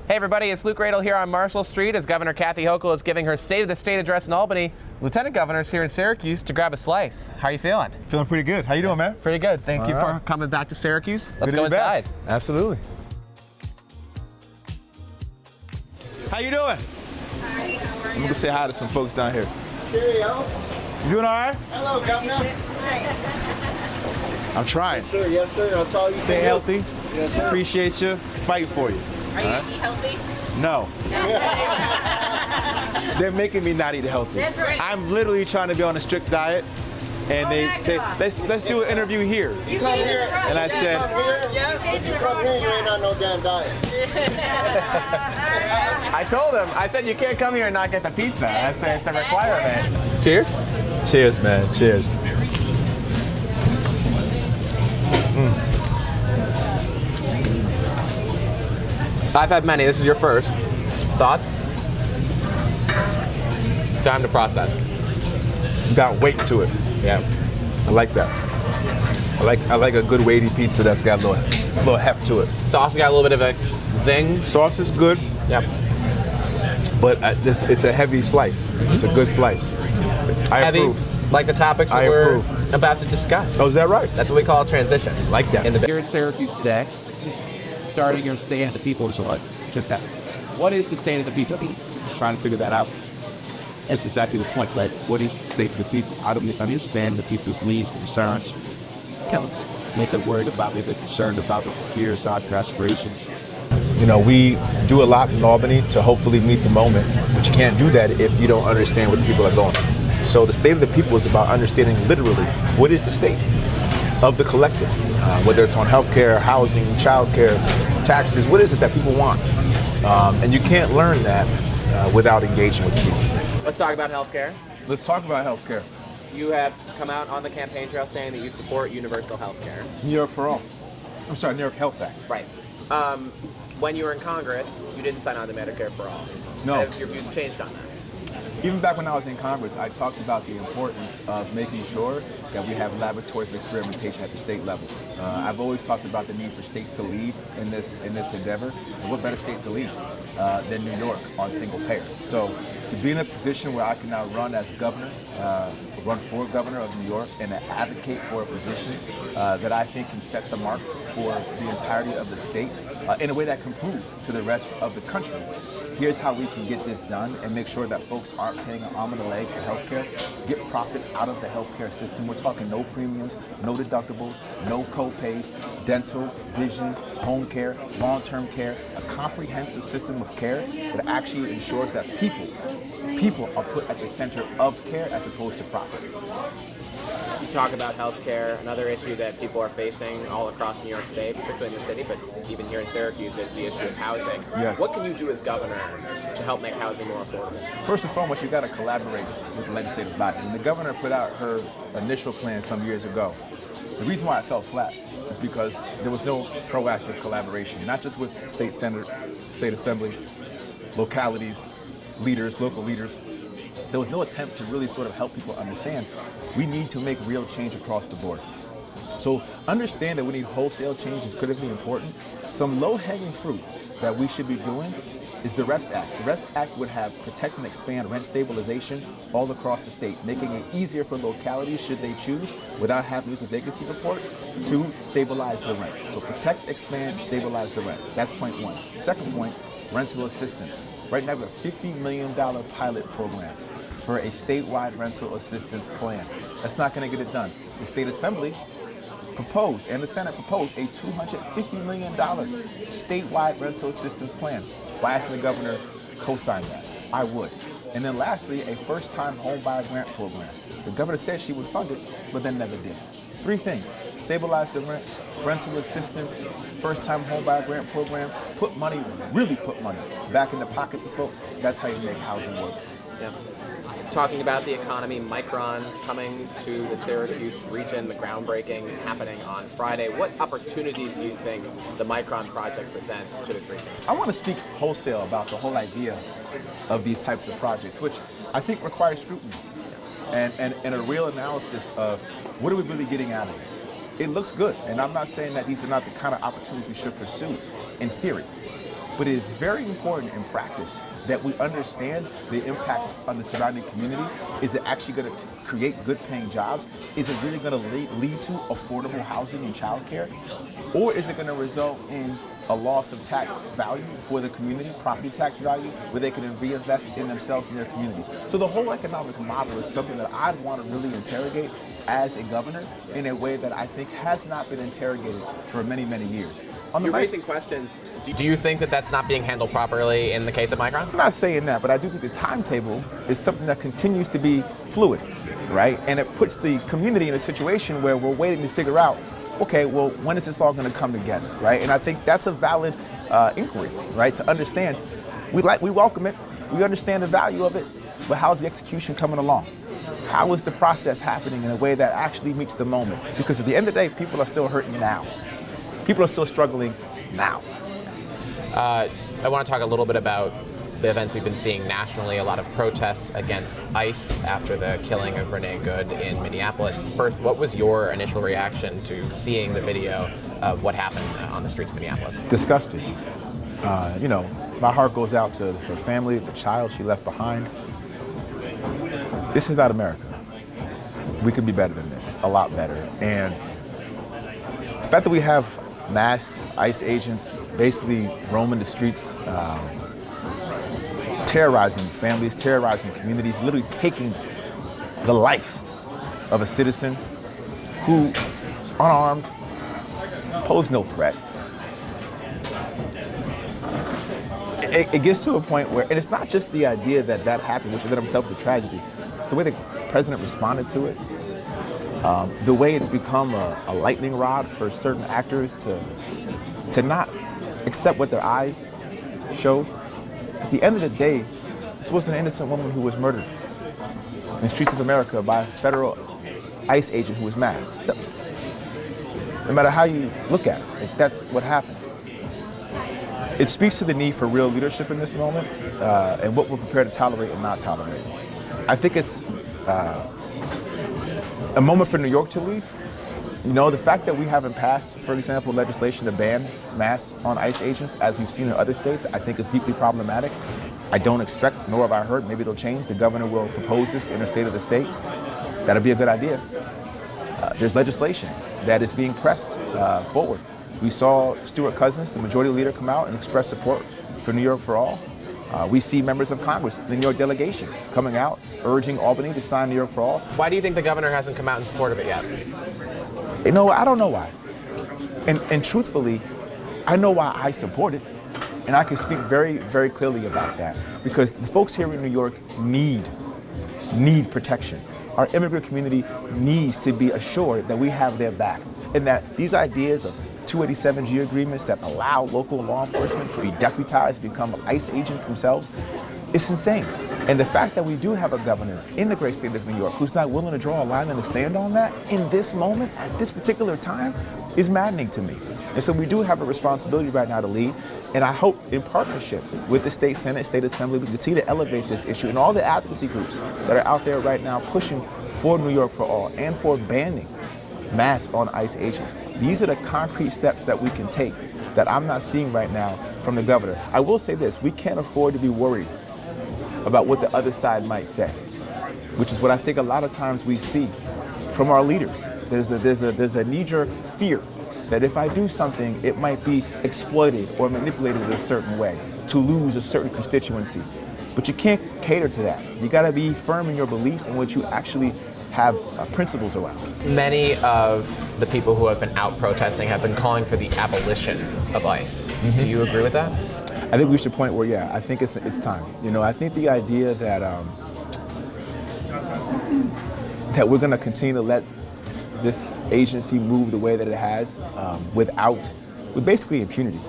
Hey everybody, it's Luke Radel here on Marshall Street as Governor Kathy Hochul is giving her State of the State address in Albany. Lieutenant Governor's here in Syracuse to grab a slice. How are you feeling? Feeling pretty good. How you doing, man? Pretty good. Thank you for coming back to Syracuse. Let's go inside. Absolutely. How you doing? Hi, how are I'm you? gonna say hi to some folks down here. Cheerio. You doing all right? Hello, Governor. I'm trying. Yes, sir. That's all you Stay can healthy. do. Yes, sir. Appreciate you. Fighting for you. Are you eating healthy? No. They're making me not eat healthy. That's right. I'm literally trying to be on a strict diet, and let's do an interview here. You come here, And I said, if you come here, you ain't on no damn diet. I told him, I said you can't come here and not get the pizza. It's a requirement. Cheers. cheers, man. Cheers. I've had many. This is your first. Thoughts? Time to process. It's got weight to it. Yeah. I like that. I like a good weighty pizza that's got a little heft to it. Sauce got a little bit of a zing. Sauce is good, Yep. but it's a heavy slice. It's a good slice. I Heavy, approve. like the topics that I we're approve. about to discuss. Oh, is that right? That's what we call a transition. Like that. Here in Syracuse today, starting your State of the People Select. Just that. What is the state of the people? Trying to figure that out. That's exactly the point, right? What is the state of the people? How do we understand the people's needs, concerns? Kind of make them worried about it, they're concerned about the fears, our aspirations. You know, we do a lot in Albany to hopefully meet the moment, but you can't do that if you don't understand what the people are going through. So the state of the people is about understanding literally what is the state of the collective, whether it's on healthcare, housing, childcare, taxes, what is it that people want? And you can't learn that without engaging with people. Let's talk about healthcare. Let's talk about healthcare. You have come out on the campaign trail saying that you support universal healthcare. New York for all. I'm sorry, New York Health Act. Right. When you were in Congress, you didn't sign on to Medicare for all. No. Have your views changed on that? Even back when I was in Congress, I talked about the importance of making sure that we have laboratories of experimentation at the state level. I've always talked about the need for states to lead in this endeavor. And what better state to lead than New York on single payer? So to be in a position where I can now run as governor, run for governor of New York, and advocate for a position that I think can set the mark for the entirety of the state in a way that can prove to the rest of the country, here's how we can get this done and make sure that folks aren't paying an arm and a leg for healthcare, get profit out of the healthcare system. We're talking no premiums, no deductibles, no co-pays, dental, vision, home care, long-term care, a comprehensive system of care that actually ensures that people are put at the center of care as opposed to profit. You talk about healthcare. Another issue that people are facing all across New York State, particularly in the city, but even here in Syracuse, is the issue of housing. Yes. What can you do as governor to help make housing more affordable? First and foremost, you got to collaborate with the legislative body. When the governor put out her initial plan some years ago, the reason why it fell flat is because there was no proactive collaboration, not just with state senate, state assembly, localities, leaders, local leaders. There was no attempt to really sort of help people understand we need to make real change across the board. So understand that we need wholesale change is critically important. Some low-hanging fruit that we should be doing is the REST Act. The REST Act would have protect and expand rent stabilization all across the state, making it easier for localities, should they choose, without having to use a vacancy report, to stabilize the rent. So protect, expand, stabilize the rent. That's point one. Second point, rental assistance. Right now we have a $50 million pilot program for a statewide rental assistance plan. That's not going to get it done. The state assembly proposed, and the Senate proposed, a $250 million statewide rental assistance plan. Why hasn't the governor co-signed that? I would. And then lastly, a first-time home buyer grant program. The governor said she would fund it, but then never did. Three things: stabilize the rent, rental assistance, first-time home buyer grant program, put money, really put money back in the pockets of folks. That's how you make housing work. Yeah. Talking about the economy, Micron coming to the Syracuse region, the groundbreaking happening on Friday. What opportunities do you think the Micron project presents to this region? I want to speak wholesale about the whole idea of these types of projects, which I think requires scrutiny and a real analysis of what are we really getting out of it. It looks good, and I'm not saying that these are not the kind of opportunities we should pursue in theory. but it is very important in practice that we understand the impact on the surrounding community. Is it actually going to create good paying jobs? Is it really going to lead to affordable housing and childcare? Or is it going to result in a loss of tax value for the community, property tax value, where they can reinvest in themselves and their communities? So the whole economic model is something that I'd want to really interrogate as a governor in a way that I think has not been interrogated for many, many years. You're raising questions. Do you think that that's not being handled properly in the case of Micron? I'm not saying that, but I do think the timetable is something that continues to be fluid, right? And it puts the community in a situation where we're waiting to figure out, okay, well, when is this all going to come together, right? And I think that's a valid inquiry, right? To understand, we welcome it, we understand the value of it, but how's the execution coming along? How is the process happening in a way that actually meets the moment? Because at the end of the day, people are still hurting now. People are still struggling now. I want to talk a little bit about the events we've been seeing nationally, a lot of protests against ICE after the killing of Renee Good in Minneapolis. First, what was your initial reaction to seeing the video of what happened on the streets of Minneapolis? Disgusted. My heart goes out to her family, the child she left behind. This is not America. We can be better than this, a lot better. And the fact that we have masked ICE agents basically roaming the streets, terrorizing families, terrorizing communities, literally taking the life of a citizen who is unarmed, posed no threat. It gets to a point where, and it's not just the idea that that happened, which in themselves is a tragedy, it's the way the president responded to it. The way it's become a lightning rod for certain actors to not accept what their eyes showed. At the end of the day, this was an innocent woman who was murdered in the streets of America by a federal ICE agent who was masked. No matter how you look at it, that's what happened. It speaks to the need for real leadership in this moment and what we're prepared to tolerate and not tolerate. I think it's a moment for New York to lead. The fact that we haven't passed, for example, legislation to ban masks on ICE agents, as we've seen in other states, I think is deeply problematic. I don't expect, nor have I heard, maybe it'll change. The governor will propose this in a state of the state. That'll be a good idea. There's legislation that is being pressed forward. We saw Stuart Cousins, the majority leader, come out and express support for New York for All. We see members of Congress, the New York delegation, coming out, urging Albany to sign New York for All. Why do you think the governor hasn't come out in support of it yet? I don't know why. And truthfully, I know why I support it. And I can speak very, very clearly about that. Because the folks here in New York need protection. Our immigrant community needs to be assured that we have their back. And that these ideas of 287G agreements that allow local law enforcement to be deputized, become ICE agents themselves, it's insane. And the fact that we do have a governor in the great state of New York who's not willing to draw a line in the sand on that in this moment, at this particular time, is maddening to me. And so we do have a responsibility right now to lead. And I hope in partnership with the state Senate, state assembly, we continue to elevate this issue and all the advocacy groups that are out there right now pushing for New York for All and for banning masks on ICE agents. These are the concrete steps that we can take that I'm not seeing right now from the governor. I will say this, we can't afford to be worried about what the other side might say, which is what I think a lot of times we see from our leaders. There's a knee-jerk fear that if I do something, it might be exploited or manipulated in a certain way to lose a certain constituency. But you can't cater to that. You gotta be firm in your beliefs and what you actually have principles around. Many of the people who have been out protesting have been calling for the abolition of ICE. Mm-hmm. Do you agree with that? I think we reached a point where, I think it's time. I think the idea that that we're gonna continue to let this agency move the way that it has with basically impunity.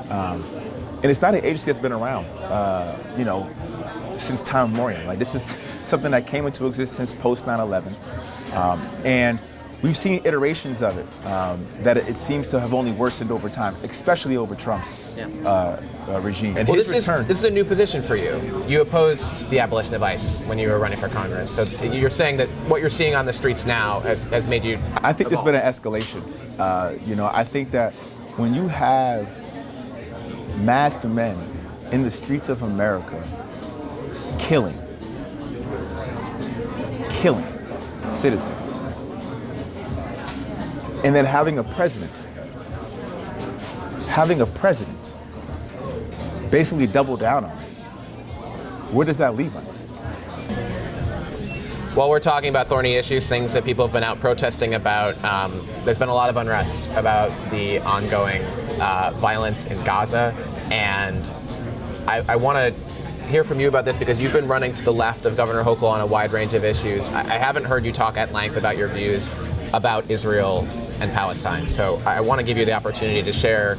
And it's not an agency that's been around, since time immemorial. Like, this is something that came into existence post 9/11. And we've seen iterations of it that it seems to have only worsened over time, especially over Trump's regime. And this is a new position for you. You opposed the abolition of ICE when you were running for Congress. So you're saying that what you're seeing on the streets now has made you I think there's been an escalation. I think that when you have masked men in the streets of America killing citizens. And then having a president basically double down on it. Where does that leave us? While we're talking about thorny issues, things that people have been out protesting about, there's been a lot of unrest about the ongoing violence in Gaza, and I want to hear from you about this because you've been running to the left of Governor Hochul on a wide range of issues. I haven't heard you talk at length about your views about Israel and Palestine, so I want to give you the opportunity to share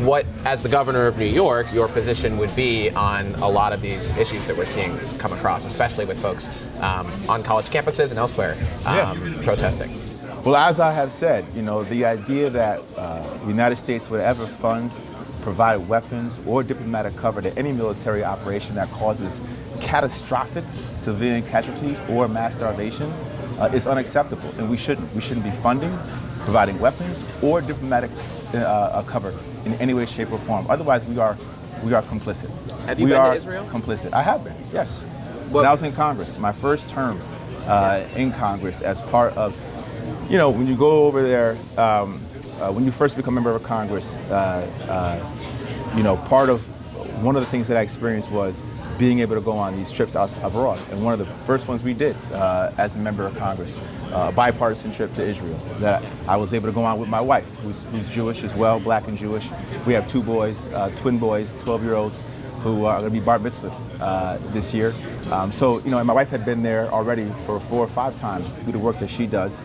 what, as the governor of New York, your position would be on a lot of these issues that we're seeing come across, especially with folks on college campuses and elsewhere protesting. Well, as I have said, the idea that the United States would ever fund, provide weapons or diplomatic cover to any military operation that causes catastrophic civilian casualties or mass starvation is unacceptable, and we shouldn't be funding, providing weapons or diplomatic cover in any way, shape, or form. Otherwise, we are complicit. Have you been to Israel? Complicit. I have been. Yes. When I was in Congress, my first term in Congress, as part of, when you go over there, when you first become a member of Congress, part of one of the things that I experienced was being able to go on these trips out abroad. And one of the first ones we did as a member of Congress, a bipartisan trip to Israel that I was able to go on with my wife, who's Jewish as well, black and Jewish. We have two boys, twin boys, 12-year-olds, who are going to be bar mitzvah this year. And my wife had been there already for 4 or 5 times through the work that she does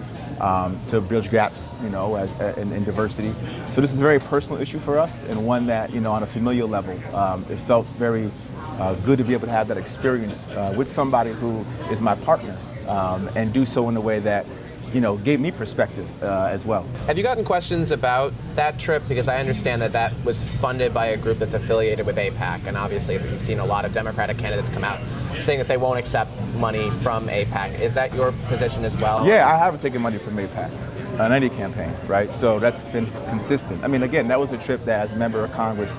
to bridge gaps, in diversity. So this is a very personal issue for us, and one that, on a familial level, it felt very good to be able to have that experience with somebody who is my partner, and do so in a way that, gave me perspective as well. Have you gotten questions about that trip? Because I understand that was funded by a group that's affiliated with AIPAC, and obviously we've seen a lot of Democratic candidates come out saying that they won't accept money from AIPAC. Is that your position as well? Yeah, I haven't taken money from AIPAC on any campaign, right? So that's been consistent. I mean, again, that was a trip that, as a member of Congress,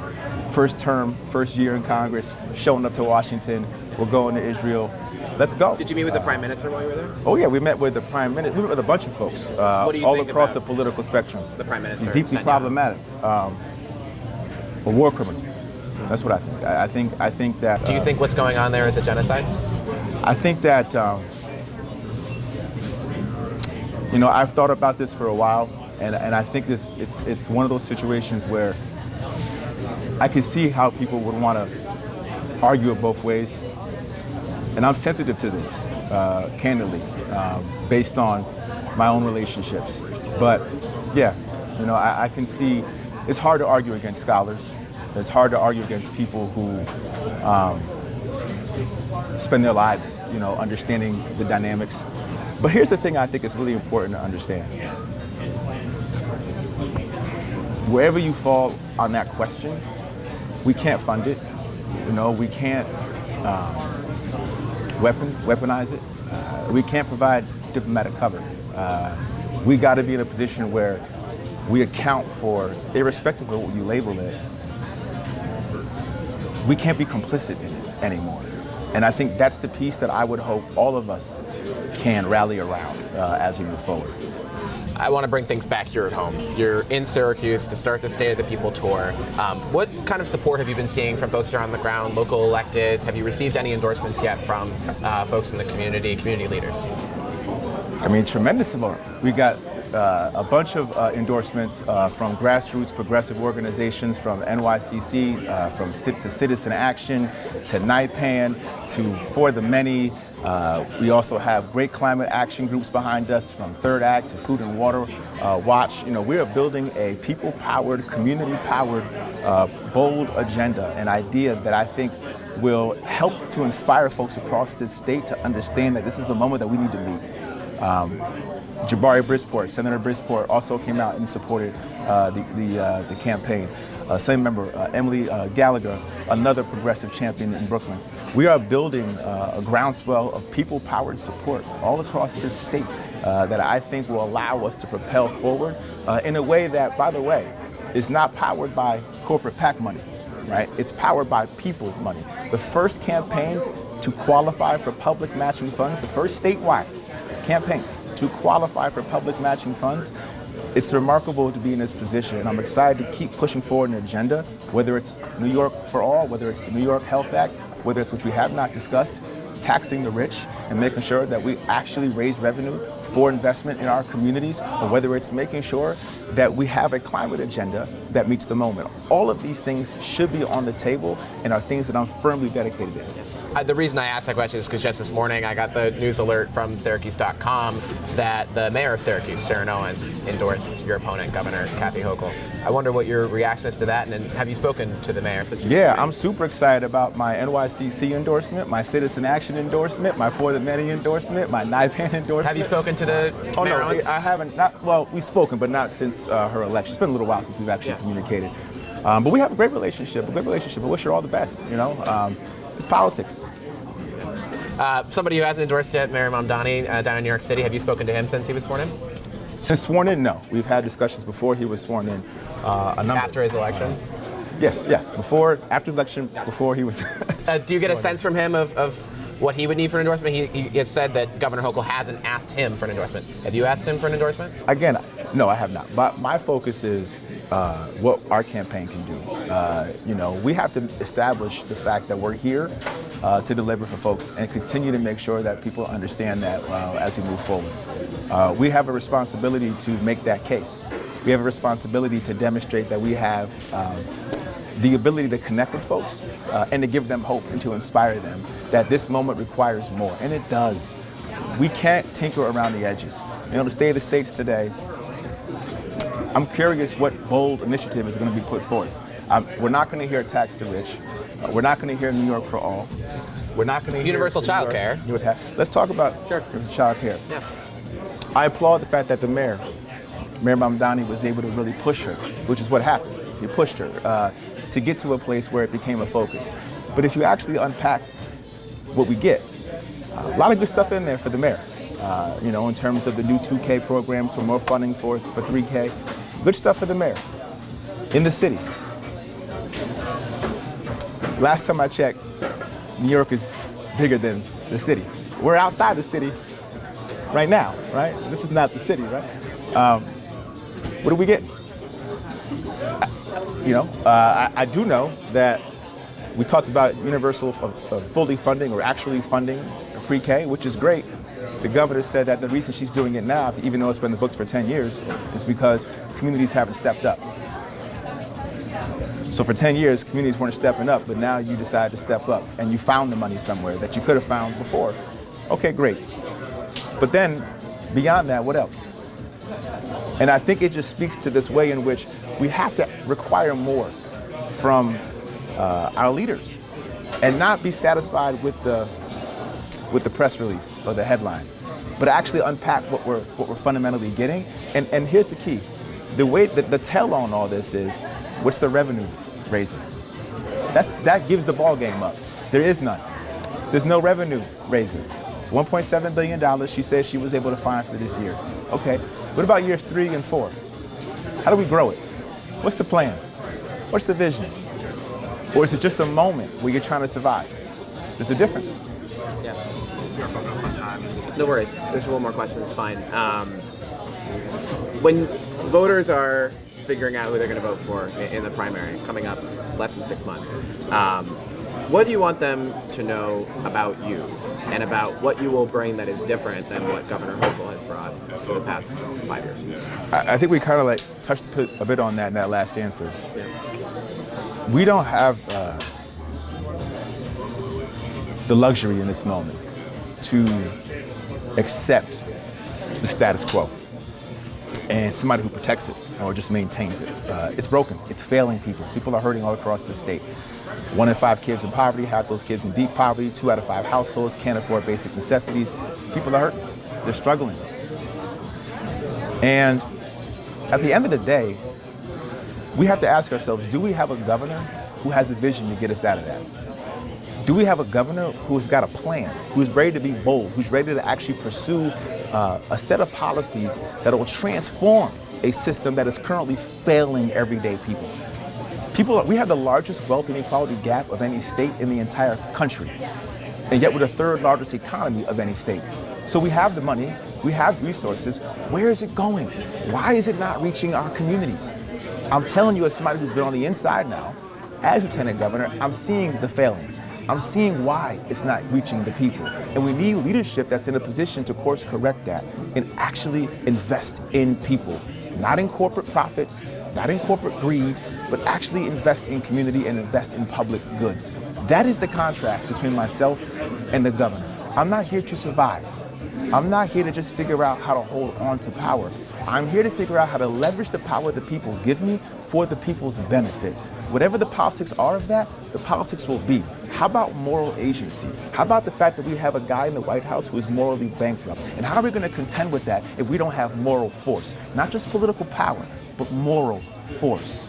first term, first year in Congress, showing up to Washington, we're going to Israel. Let's go. Did you meet with the Prime Minister while you were there? Oh yeah, we met with the Prime Minister. We met with a bunch of folks all across the political spectrum. The Prime Minister. He's deeply problematic. A war criminal. That's what I think. I think that. Do you think what's going on there is a genocide? I think that. I've thought about this for a while, and I think it's one of those situations where I can see how people would want to argue it both ways. And I'm sensitive to this, candidly, based on my own relationships. But yeah, I can see it's hard to argue against scholars. It's hard to argue against people who spend their lives, understanding the dynamics. But here's the thing I think is really important to understand. Wherever you fall on that question, we can't fund it. We can't weaponize it. We can't provide diplomatic cover. We got to be in a position where we account for, irrespective of what you label it, we can't be complicit in it anymore. And I think that's the piece that I would hope all of us can rally around as we move forward. I want to bring things back here at home. You're in Syracuse to start the State of the People tour. What kind of support have you been seeing from folks around the ground, local electeds? Have you received any endorsements yet from folks in the community leaders? I mean, tremendous amount. We got a bunch of endorsements from grassroots progressive organizations, from NYCC, from to Citizen Action, to NIPAN, to For the Many. We also have great climate action groups behind us, from Third Act to Food and Water Watch. We are building a people-powered, community-powered, bold agenda, an idea that I think will help to inspire folks across this state to understand that this is a moment that we need to meet. Jabari Brisport, Senator Brisport, also came out and supported the campaign. Same member, Emily Gallagher, another progressive champion in Brooklyn. We are building a groundswell of people-powered support all across this state that I think will allow us to propel forward in a way that, by the way, is not powered by corporate PAC money, right? It's powered by people money. The first campaign to qualify for public matching funds, the first statewide campaign to qualify for public matching funds, it's remarkable to be in this position, and I'm excited to keep pushing forward an agenda, whether it's New York for All, whether it's the New York Health Act, whether it's, which we have not discussed, taxing the rich and making sure that we actually raise revenue for investment in our communities, or whether it's making sure that we have a climate agenda that meets the moment. All of these things should be on the table and are things that I'm firmly dedicated in. The reason I asked that question is because just this morning I got the news alert from Syracuse.com that the mayor of Syracuse, Sharon Owens, endorsed your opponent, Governor Kathy Hochul. I wonder what your reaction is to that, and have you spoken to the mayor? Yeah, I'm super excited about my NYCC endorsement, my Citizen Action endorsement, my For the Many endorsement, my NIPAN endorsement. Have you spoken to the Oh mayor no, Owens? I haven't. Well, we've spoken, but not since her election. It's been a little while since we've actually communicated. But we have a great relationship. I wish her all the best. It's politics. Somebody who hasn't endorsed yet, Mayor Mamdani, down in New York City. Have you spoken to him since he was sworn in? Since sworn in, no. We've had discussions before he was sworn in. After his election? Yes. After election, before he was. Do you get a sense from him of what he would need for an endorsement? He has said that Governor Hochul hasn't asked him for an endorsement. Have you asked him for an endorsement? Again, no, I have not. But my focus is what our campaign can do. We have to establish the fact that we're here to deliver for folks and continue to make sure that people understand that as we move forward. We have a responsibility to make that case. We have a responsibility to demonstrate that we have the ability to connect with folks and to give them hope and to inspire them that this moment requires more, and it does. We can't tinker around the edges. The state of the states today, I'm curious what bold initiative is going to be put forth. We're not going to hear tax the rich. We're not going to hear New York for all. We're not going to hear universal child care. Let's talk about universal child care. Yeah. I applaud the fact that the Mayor Mamdani, was able to really push her, which is what happened. He pushed her to get to a place where it became a focus. But if you actually unpack what we get, a lot of good stuff in there for the mayor. In terms of the new 2K programs, for more funding for 3K. Good stuff for the mayor. In the city. Last time I checked, New York is bigger than the city. We're outside the city right now, right? This is not the city, right? What do we get? I do know that we talked about universal fully funding or actually funding pre-K, which is great. The governor said that the reason she's doing it now, even though it's been in the books for 10 years, is because communities haven't stepped up. So for 10 years, communities weren't stepping up, but now you decided to step up and you found the money somewhere that you could have found before. Okay, great. But then beyond that, what else? And I think it just speaks to this way in which we have to require more from our leaders and not be satisfied with the press release or the headline, but actually unpack what we're fundamentally getting. And here's the key. The way that the tell on all this is, what's the revenue raising? That gives the ball game up. There is none. There's no revenue raising. It's $1.7 billion she says she was able to find for this year. Okay, what about years 3 and 4? How do we grow it? What's the plan? What's the vision? Or is it just a moment where you're trying to survive? There's a difference. Yeah. No worries. There's one more question. It's fine. When voters are figuring out who they're going to vote for in the primary coming up less than 6 months, what do you want them to know about you and about what you will bring that is different than what Governor Hochul has brought for the past 5 years? I think we kind of touched a bit on that in that last answer. Yeah. We don't have the luxury in this moment to accept the status quo and somebody who protects it or just maintains it. It's broken. It's failing people. People are hurting all across the state. 1 in 5 kids in poverty, half those kids in deep poverty, 2 out of 5 households can't afford basic necessities. People are hurting. They're struggling. And at the end of the day, we have to ask ourselves, do we have a governor who has a vision to get us out of that? Do we have a governor who's got a plan, who's ready to be bold, who's ready to actually pursue a set of policies that will transform a system that is currently failing everyday people. We have the largest wealth inequality gap of any state in the entire country, and yet we're the third largest economy of any state. So we have the money, we have resources. Where is it going? Why is it not reaching our communities? I'm telling you, as somebody who's been on the inside now, as Lieutenant Governor, I'm seeing the failings. I'm seeing why it's not reaching the people. And we need leadership that's in a position to course correct that and actually invest in people. Not in corporate profits, not in corporate greed, but actually invest in community and invest in public goods. That is the contrast between myself and the governor. I'm not here to survive. I'm not here to just figure out how to hold on to power. I'm here to figure out how to leverage the power the people give me for the people's benefit. Whatever the politics are of that, the politics will be. How about moral agency? How about the fact that we have a guy in the White House who is morally bankrupt? And how are we going to contend with that if we don't have moral force? Not just political power, but moral force.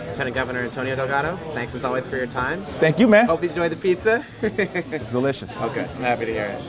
Lieutenant Governor Antonio Delgado, thanks as always for your time. Thank you, man. Hope you enjoyed the pizza. It's delicious. Okay, I'm happy to hear it.